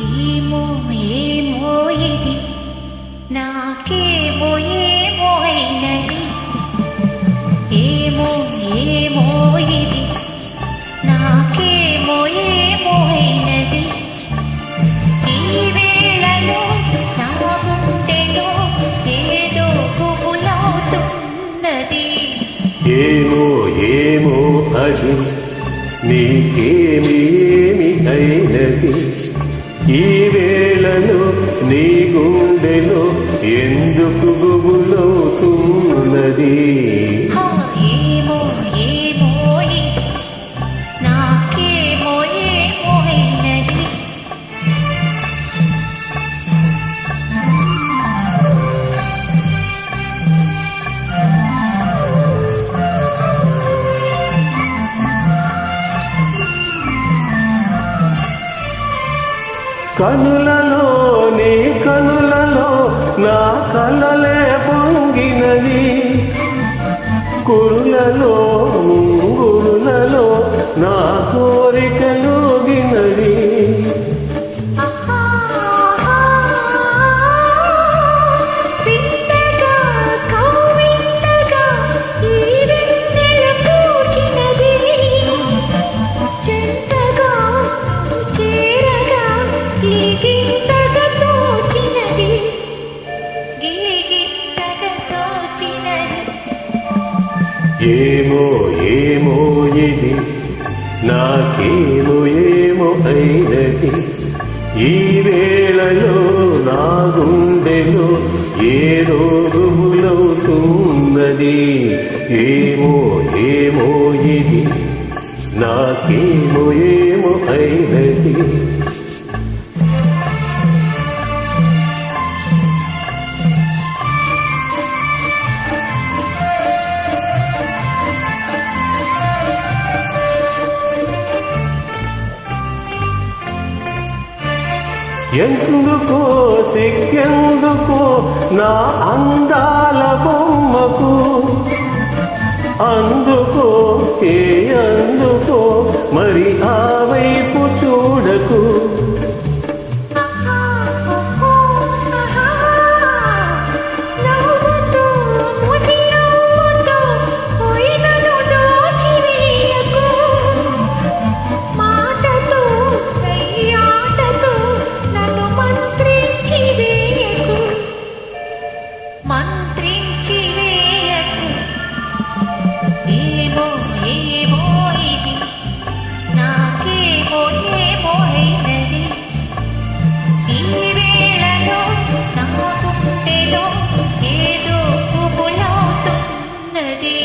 ఏమో ఏమో ఇది నాకేమో ఏమో అయినది. ఏమో ఏమో ఇది నాకేమో ఏమో అయినది. ఈ వేళలో నా గుండెలో ఏదో పువ్వులవుతున్నది. ఏమో ఏమో అది నీకేమి ఏమి అయినది. ఈ వేళలో నీ గుండెలో ఎందుకు గుబులవుతున్నది. ఏమో ఏమో ఇది నాకేమో ఏమో అయినది. కనులలో నీ కనులలో నా కలలే పొంగినది. కురులలో ముంగురులలో నా కోరికలోగినది. ఏమో ఏమో ఇది నాకేమో ఏమో అయినది. ఈ వేళలో నా గుండెలో ఏదో గుబులవుతున్నది. ఏమో ఏమో ఇది నాకేమో ఏమో అయినది. ఎందుకో సిగ్గెందుకో నా అందాల బొమ్మకు, అందుకో చేయందుకో మరి ఆ వైపు చూడకు. మంత్రించి వేయకు. ఏమో ఏమో ఇది నాకేమో ఏమో అయినది. ఈ వేళలో నా గుండెలో ఏదో పువ్వులవుతున్నది.